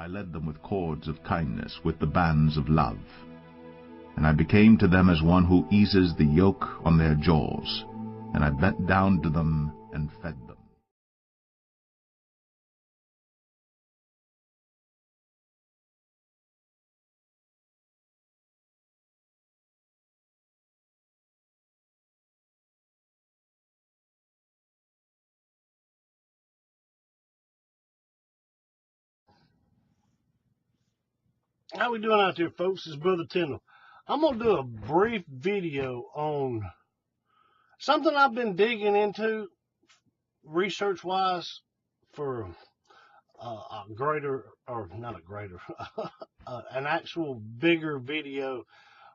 I led them with cords of kindness, with the bands of love. And I became to them as one who eases the yoke on their jaws, and I bent down to them and fed them. How we doing out there, folks? It's Brother Tyndall. I'm going to do a brief video on something I've been digging into research-wise for a greater, or not a greater, an actual bigger video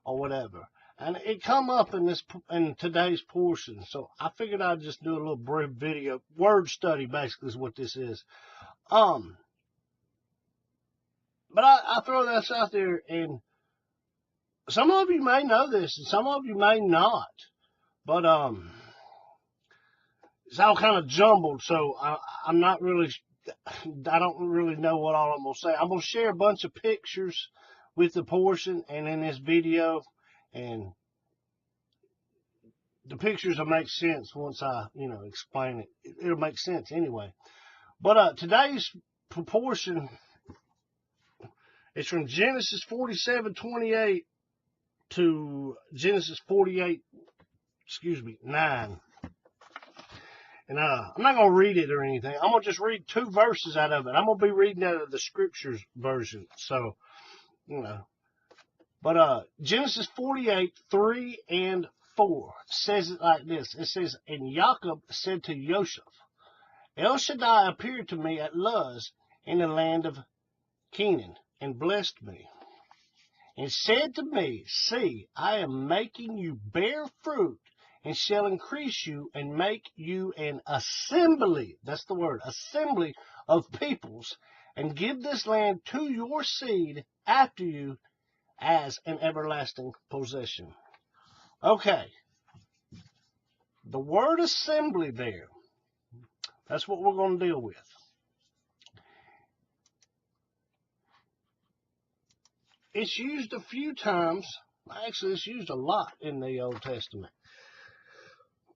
or whatever. And it come up in today's portion, so I figured I'd just do a little brief video. Word study, basically, is what this is. But I throw this out there, and some of you may know this, and some of you may not. But it's all kind of jumbled, so I'm not really, I don't really know what all I'm going to say. I'm going to share a bunch of pictures with the portion and in this video, and the pictures will make sense once I, explain it. It'll make sense anyway. But today's proportion is from Genesis 47:28 to Genesis 9. And I'm not going to read it or anything. I'm going to just read 2 verses out of it. I'm going to be reading out of the Scriptures version. So, But Genesis 48:3 and 4 says it like this. It says, "And Jacob said to Joseph, El Shaddai appeared to me at Luz in the land of Canaan, and blessed me, and said to me, See, I am making you bear fruit, and shall increase you, and make you an assembly," that's the word, assembly of peoples, "and give this land to your seed after you as an everlasting possession." Okay, the word assembly there, that's what we're going to deal with. It's used a few times. Actually, it's used a lot in the Old Testament.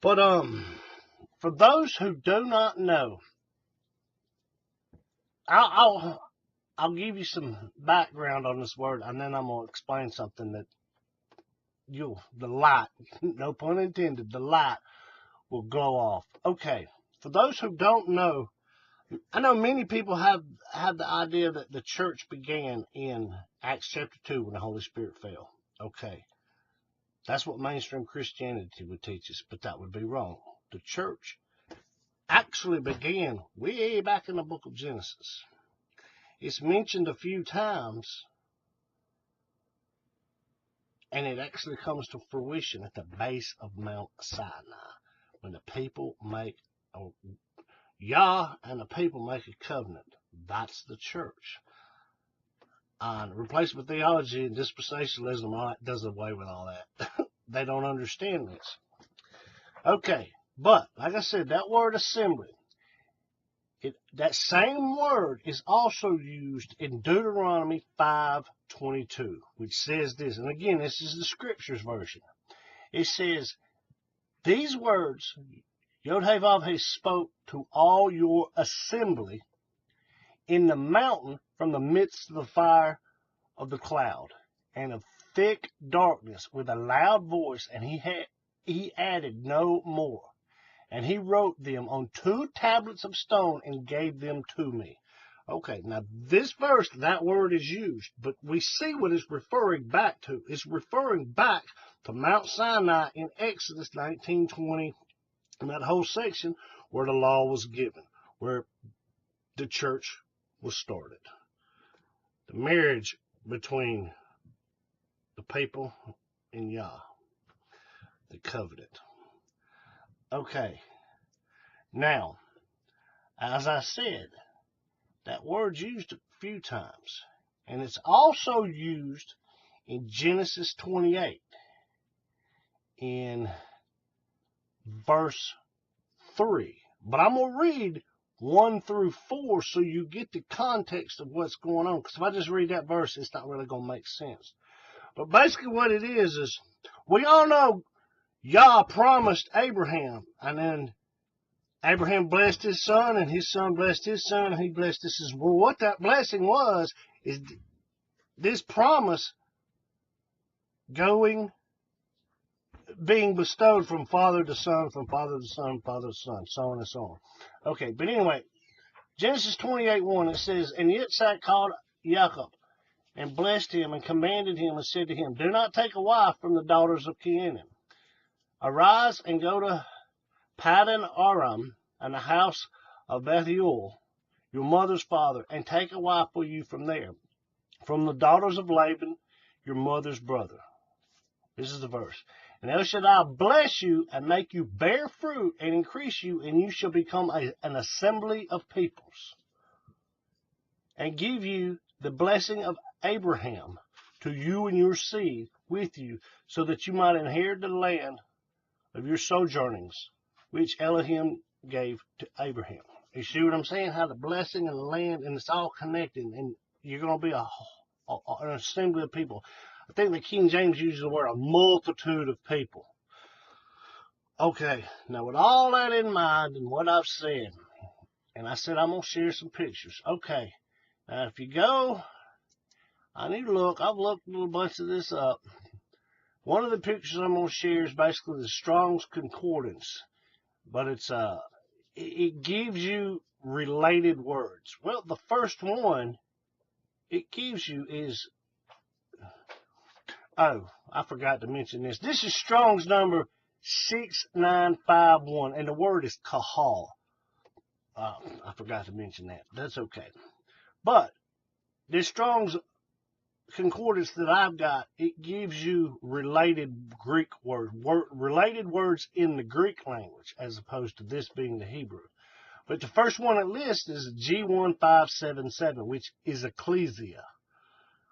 But for those who do not know, I'll give you some background on this word, and then I'm going to explain something that the light, no pun intended, the light will glow off. Okay, for those who don't know, I know many people have the idea that the church began in Acts chapter 2 when the Holy Spirit fell. Okay, that's what mainstream Christianity would teach us, but that would be wrong. The church actually began way back in the book of Genesis. It's mentioned a few times, and it actually comes to fruition at the base of Mount Sinai, when the people make Yah and the people make a covenant. That's the church. Replacement theology and dispensationalism does away with all that. They don't understand this. Okay, but like I said, that word assembly, that same word is also used in Deuteronomy 5:22, which says this, and again, this is the Scriptures version. It says, "These words Yod-Heh-Vav-Heh spoke to all your assembly in the mountain from the midst of the fire of the cloud and of thick darkness with a loud voice, and he added no more. And he wrote them on 2 tablets of stone and gave them to me." Okay, now this verse, that word is used, but we see what it's referring back to. It's referring back to Mount Sinai in Exodus 19:20, and that whole section where the law was given, where the church was started. The marriage between the people and Yah, the covenant. Okay, now, as I said, that word's used a few times, and it's also used in Genesis 28 in verse 3. But I'm going to read 1 through 4 so you get the context of what's going on. Because if I just read that verse, it's not really going to make sense. But basically what it is we all know Yah promised Abraham, and then Abraham blessed his son, and his son blessed his son, and he blessed his son. Well, what that blessing was is this promise being bestowed from father to son, from father to son, father to son, so on and so on. Okay, but anyway, Genesis 28:1, it says, And Yitzhak called Jacob, and blessed him, and commanded him, and said to him, Do not take a wife from the daughters of Canaan. Arise and go to Paddan Aram, and the house of Bethuel, your mother's father, and take a wife for you from there, from the daughters of Laban, your mother's brother. This is the verse. And El Shaddai bless you and make you bear fruit and increase you, and you shall become an assembly of peoples, and give you the blessing of Abraham to you and your seed with you, so that you might inherit the land of your sojournings, which Elohim gave to Abraham. You see what I'm saying? How the blessing and the land, and it's all connected, and you're going to be an assembly of people. I think the King James uses the word a multitude of people. Okay, now with all that in mind and what I've said, and I said I'm going to share some pictures. Okay, now if you go, I need to look. I've looked a little bunch of this up. One of the pictures I'm going to share is basically the Strong's Concordance, but it gives you related words. Well, the first one it gives you is, oh, I forgot to mention this. This is Strong's number 6951, and the word is Qahal. I forgot to mention that. That's okay. But this Strong's Concordance that I've got, it gives you related Greek words, related words in the Greek language, as opposed to this being the Hebrew. But the first one it lists is G1577, which is ekklesia,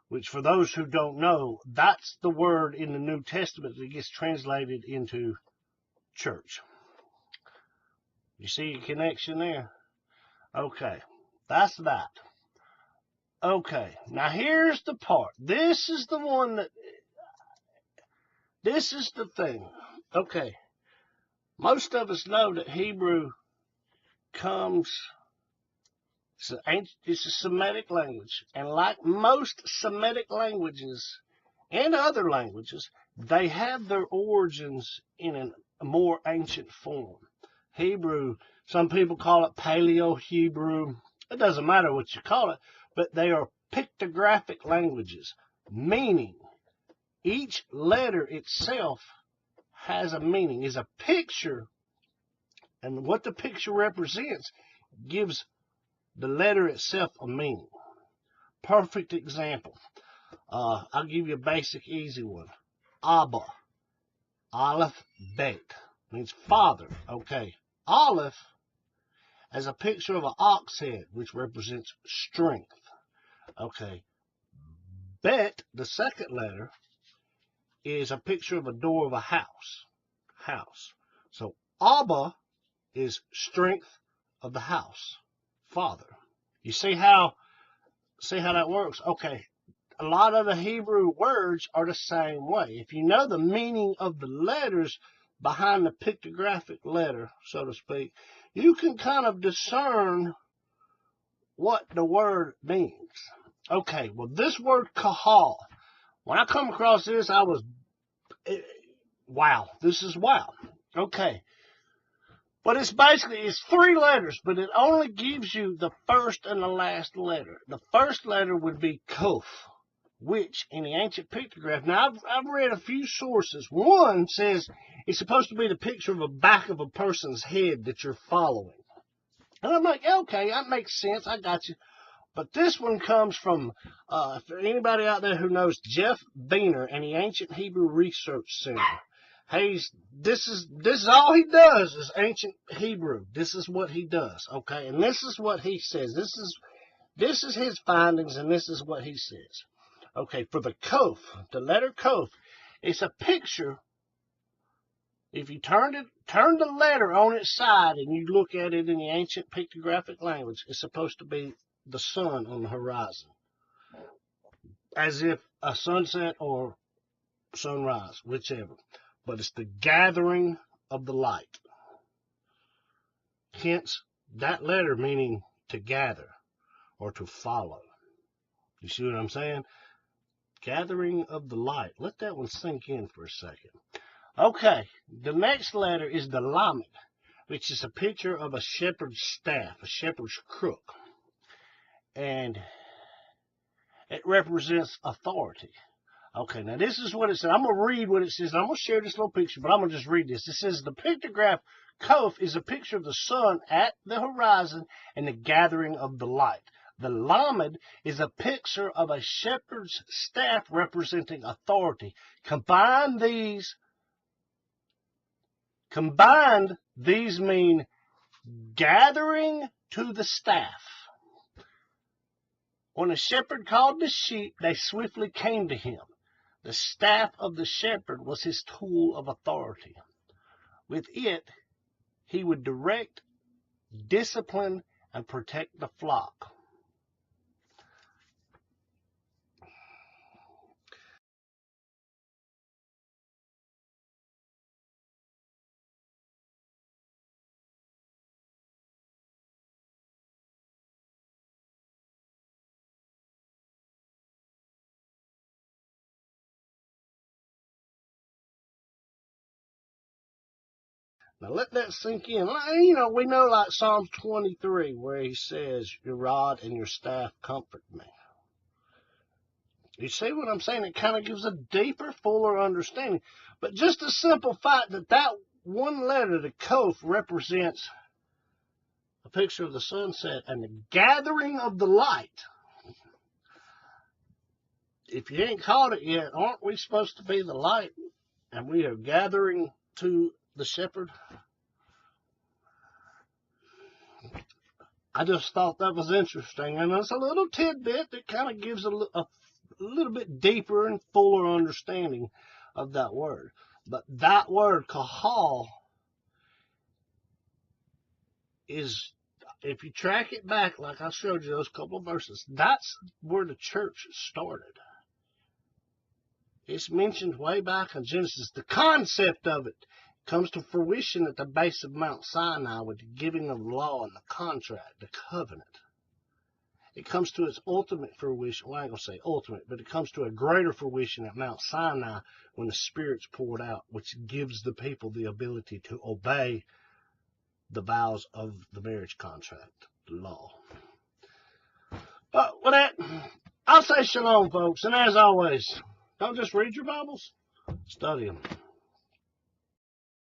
which for those who don't know, that's the word in the New Testament that gets translated into church. You see a connection there? Okay, that's that. Okay, now here's the part. This is the one that, this is the thing. Okay, most of us know that Hebrew comes, it's a Semitic language. And like most Semitic languages and other languages, they have their origins in a more ancient form. Hebrew, some people call it Paleo-Hebrew. It doesn't matter what you call it. But they are pictographic languages, meaning each letter itself has a meaning, is a picture, and what the picture represents gives the letter itself a meaning. Perfect example. I'll give you a basic, easy one. Abba, Aleph, Bet, means father. Okay, Aleph as a picture of an ox head, which represents strength. Okay, Bet, the second letter, is a picture of a door of a house. So Abba is strength of the house, father. You see how that works? Okay, a lot of the Hebrew words are the same way. If you know the meaning of the letters behind the pictographic letter, so to speak, you can kind of discern what the word means. Okay, well, this word Qahal, when I come across this, wow, this is wow. Okay, but it's basically, it's 3 letters, but it only gives you the first and the last letter. The first letter would be Kof, which in the ancient pictograph, now I've read a few sources. One says it's supposed to be the picture of the back of a person's head that you're following. And I'm like, okay, that makes sense, I got you. But this one comes from, for anybody out there who knows Jeff Beener and the Ancient Hebrew Research Center. This is all he does is ancient Hebrew. This is what he does, okay? And this is what he says. This is his findings, and this is what he says. Okay, for the Kof, the letter Kof, it's a picture If you turn the letter on its side and you look at it in the ancient pictographic language, it's supposed to be the sun on the horizon, as if a sunset or sunrise, whichever. But it's the gathering of the light. Hence, that letter meaning to gather or to follow. You see what I'm saying? Gathering of the light. Let that one sink in for a second. Okay, the next letter is the lamed, which is a picture of a shepherd's staff, a shepherd's crook. And it represents authority. Okay, now this is what it says. I'm going to read what it says. I'm going to share this little picture, but I'm going to just read this. It says, the pictograph clothe is a picture of the sun at the horizon and the gathering of the light. The lamed is a picture of a shepherd's staff representing authority. Combined, these mean gathering to the staff. When a shepherd called the sheep, they swiftly came to him. The staff of the shepherd was his tool of authority. With it, he would direct, discipline, and protect the flock. Now let that sink in. You know, we know like Psalms 23 where he says, your rod and your staff comfort me. You see what I'm saying? It kind of gives a deeper, fuller understanding. But just the simple fact that that one letter, the Qahal, represents a picture of the sunset and the gathering of the light. If you ain't caught it yet, aren't we supposed to be the light? And we are gathering to the shepherd. I just thought that was interesting. And it's a little tidbit that kind of gives a little bit deeper and fuller understanding of that word. But that word, Qahal, is, if you track it back, like I showed you those couple of verses, that's where the church started. It's mentioned way back in Genesis. The concept of it comes to fruition at the base of Mount Sinai with the giving of law and the contract, the covenant. It comes to its ultimate fruition. Well, I ain't going to say ultimate, but it comes to a greater fruition at Mount Sinai when the Spirit's poured out, which gives the people the ability to obey the vows of the marriage contract, the law. But with that, I'll say shalom, folks. And as always, don't just read your Bibles, study them.